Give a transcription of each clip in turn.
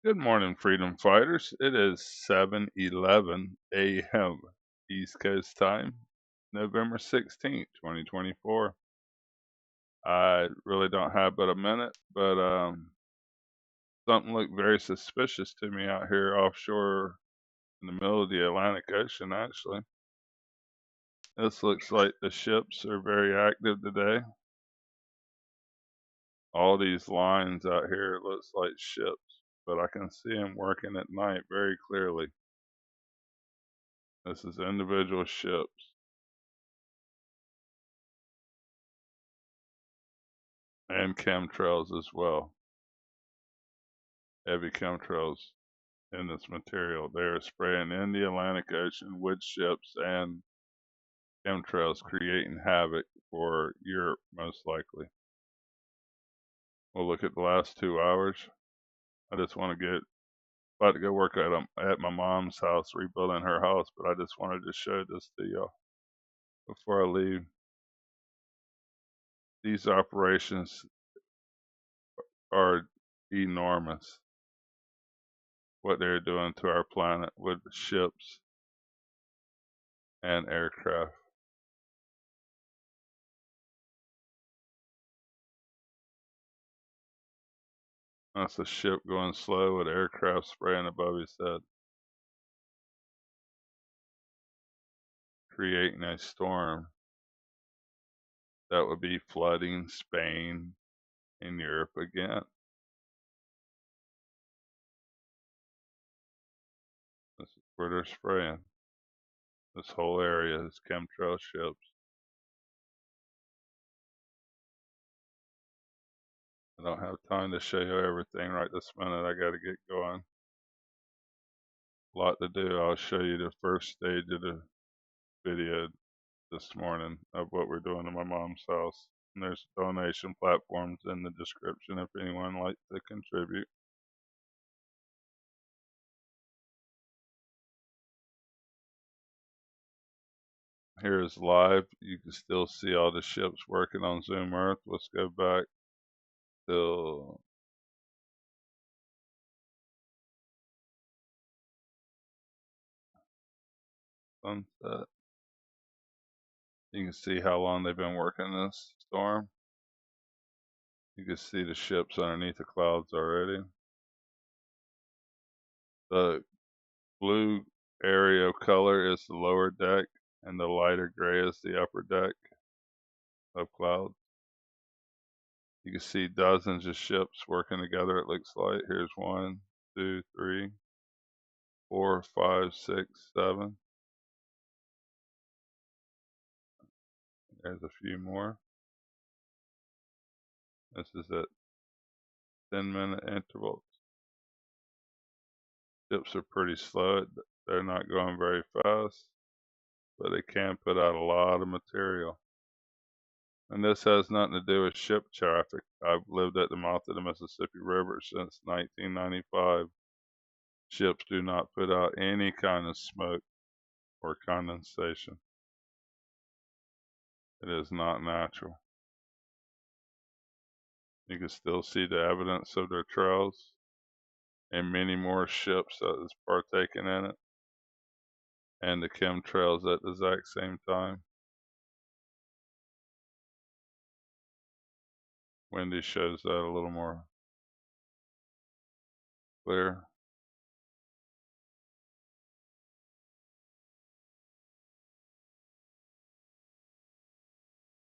Good morning, freedom fighters. It is 7:11 a.m. East Coast time, November 16th, 2024. I really don't have but a minute, but something looked very suspicious to me out here offshore in the middle of the Atlantic Ocean, actually. This looks like the ships are very active today. All these lines out here, it looks like ships, but I can see them working at night very clearly. This is individual ships. And chemtrails as well. Heavy chemtrails in this material. They are spraying in the Atlantic Ocean with ships and chemtrails, creating havoc for Europe, most likely. We'll look at the last 2 hours. I just want to get about to go work at my mom's house, rebuilding her house, but I just wanted to show this to y'all before I leave. These operations are enormous. What they're doing to our planet with ships and aircraft. That's a ship going slow with aircraft spraying above his head, creating a storm that would be flooding Spain and Europe again. This is where they're spraying. This whole area is chemtrail ships. I don't have time to show you everything right this minute. I got to get going. A lot to do. I'll show you the first stage of the video this morning of what we're doing in my mom's house. And there's donation platforms in the description if anyone would like to contribute. Here is live. You can still see all the ships working on Zoom Earth. Let's go back till sunset. You can see how long they've been working this storm. You can see the ships underneath the clouds already. The blue area of color is the lower deck, and the lighter gray is the upper deck of clouds. You can see dozens of ships working together, it looks like. Here's 1, 2, 3, 4, 5, 6, 7. There's a few more. This is at 10-minute intervals. Ships are pretty slow. They're not going very fast, but they can put out a lot of material. And this has nothing to do with ship traffic. I've lived at the mouth of the Mississippi River since 1995. Ships do not put out any kind of smoke or condensation. It is not natural. You can still see the evidence of their trails and many more ships that is partaking in it, and the chemtrails at the exact same time. Wendy shows that a little more clear.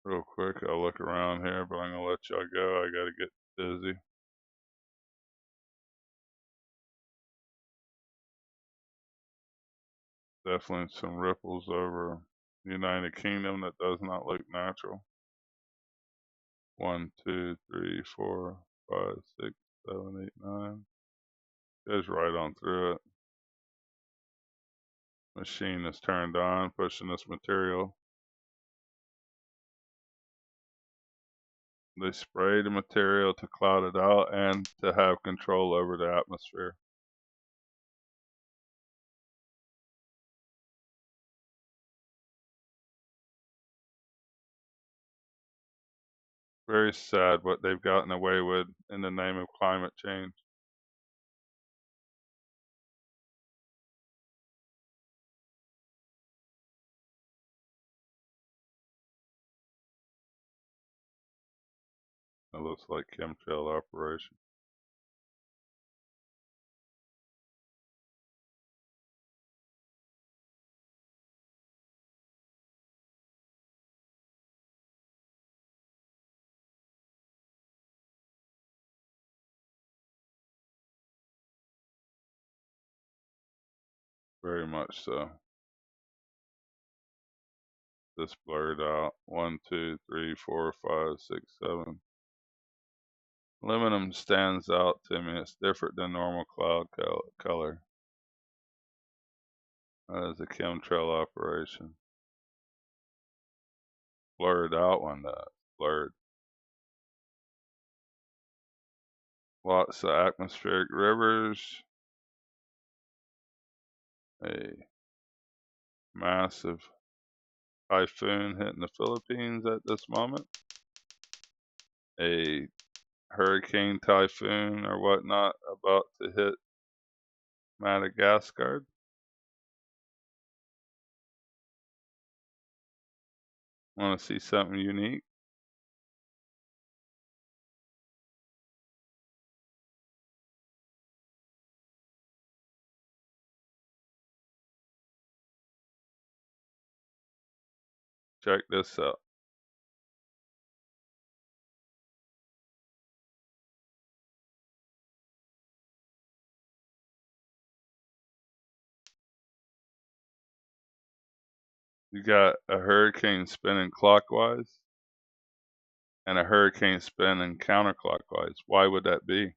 Real quick, I'll look around here, but I'm gonna let y'all go. I gotta get busy. Definitely some ripples over the United Kingdom that does not look natural. 1, 2, 3, 4, 5, 6, 7, 8, 9. Goes right on through it. Machine is turned on, pushing this material. They spray the material to cloud it out and to have control over the atmosphere. Very sad what they've gotten away with in the name of climate change. It looks like chemtrail operation. Very much so. This blurred out. 1, 2, 3, 4, 5, 6, 7. Aluminum stands out to me. It's different than normal cloud color. That is a chemtrail operation. Blurred out one that blurred. Lots of atmospheric rivers. A massive typhoon hitting the Philippines at this moment. A hurricane typhoon or whatnot about to hit Madagascar. Want to see something unique? Check this out. You got a hurricane spinning clockwise and a hurricane spinning counterclockwise. Why would that be?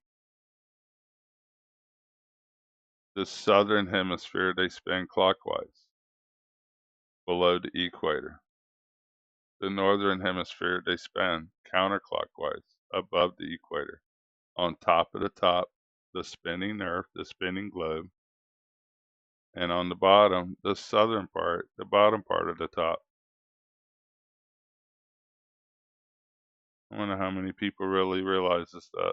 The southern hemisphere, they spin clockwise below the equator. The northern hemisphere, they spin counterclockwise above the equator. On top of the top, the spinning earth, the spinning globe, and on the bottom, the southern part, the bottom part of the top. I wonder how many people really realizes that.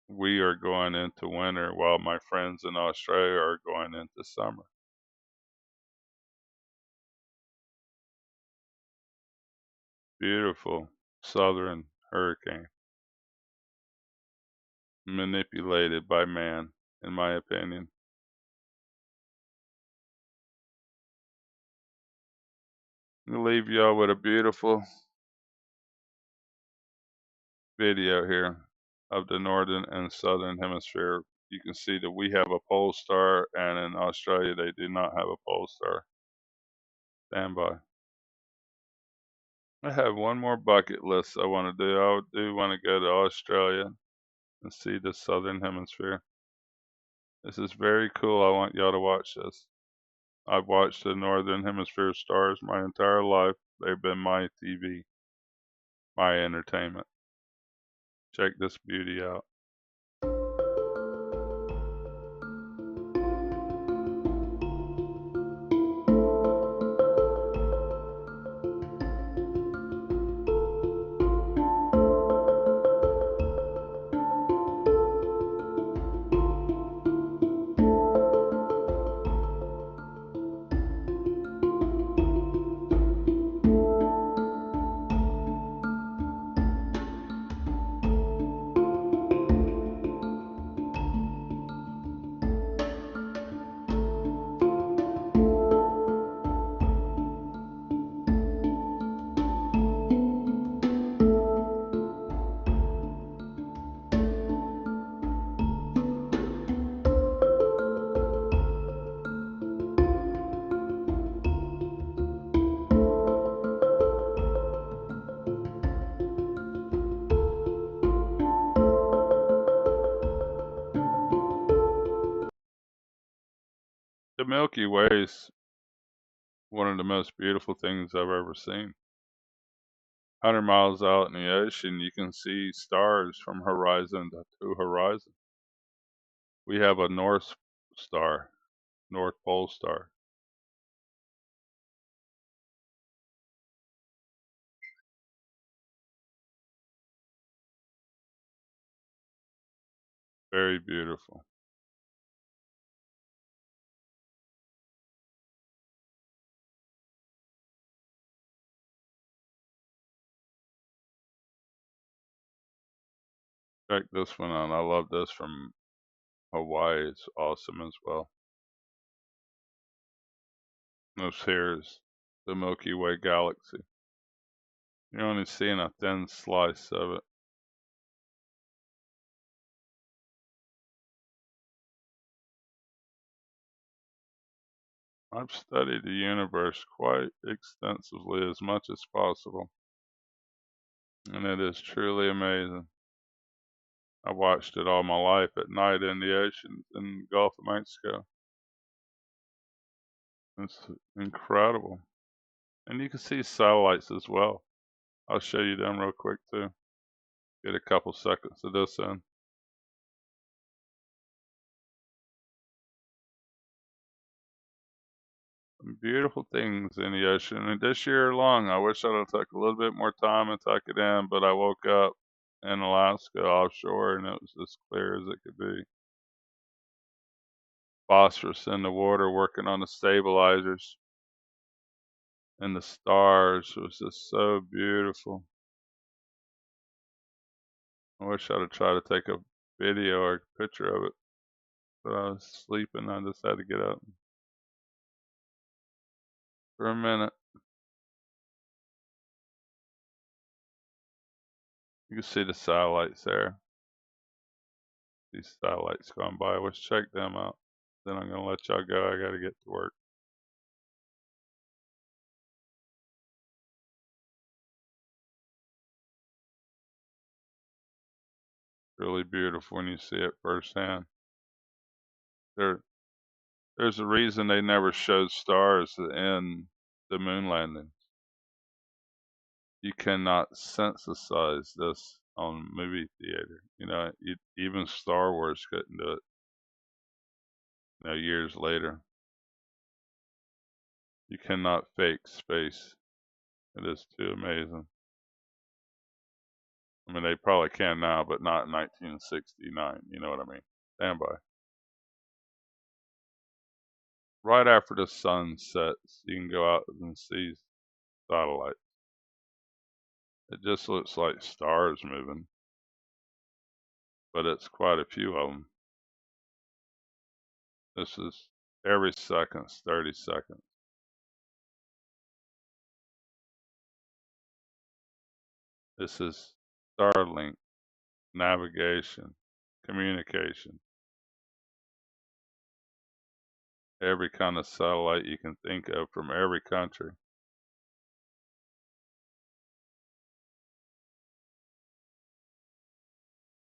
We are going into winter while my friends in Australia are going into summer. Beautiful southern hurricane. Manipulated by man, in my opinion. I'm gonna leave y'all with a beautiful video here of the northern and southern hemisphere. You can see that we have a pole star, and in Australia they do not have a pole star. Stand by. I have one more bucket list I want to do. I do want to go to Australia and see the southern hemisphere. This is very cool. I want y'all to watch this. I've watched the northern hemisphere stars my entire life. They've been my TV, my entertainment. Check this beauty out. The Milky Way is one of the most beautiful things I've ever seen. 100 miles out in the ocean, you can see stars from horizon to horizon. We have a North Star, North Pole Star. Very beautiful. Check this one out. I love this from Hawaii. It's awesome as well. This here is the Milky Way Galaxy. You're only seeing a thin slice of it. I've studied the universe quite extensively as much as possible, and it is truly amazing. I watched it all my life at night in the oceans in the Gulf of Mexico. It's incredible. And you can see satellites as well. I'll show you them real quick too. Get a couple seconds of this in. Some beautiful things in the ocean. And this year long, I wish I'd have took a little bit more time and tuck it in, but I woke up in Alaska offshore and it was as clear as it could be. Phosphorus in the water working on the stabilizers. And the stars was just so beautiful. I wish I'd have tried to take a video or a picture of it, but I was sleeping. I just had to get up for a minute. You can see the satellites there. These satellites going by. Let's check them out. Then I'm going to let y'all go. I got to get to work. Really beautiful when you see it firsthand. There's a reason they never showed stars in the moon landing. You cannot synthesize this on movie theater. Even Star Wars couldn't do it. Years later, you cannot fake space. It is too amazing. I mean, they probably can now, but not in 1969. You know what I mean? Stand by. Right after the sun sets, you can go out and see satellites. It just looks like stars moving, but it's quite a few of them. This is every second's 30 seconds. This is Starlink, navigation, communication, every kind of satellite you can think of from every country.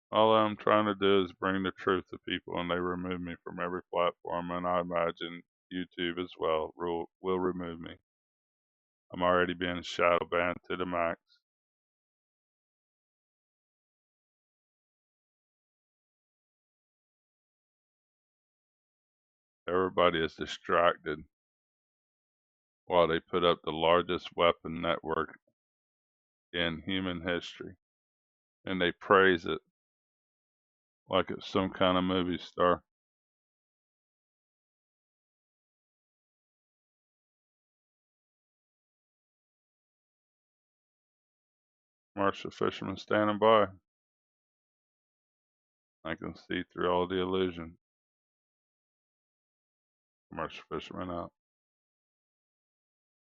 All I'm trying to do is bring the truth to people, and they remove me from every platform, and I imagine YouTube as well will remove me. I'm already being shadow banned to the max. Everybody is distracted while they put up the largest weapon network in human history, and they praise it like it's some kind of movie star. Martian fisherman standing by. I can see through all the illusion. Martian fisherman out.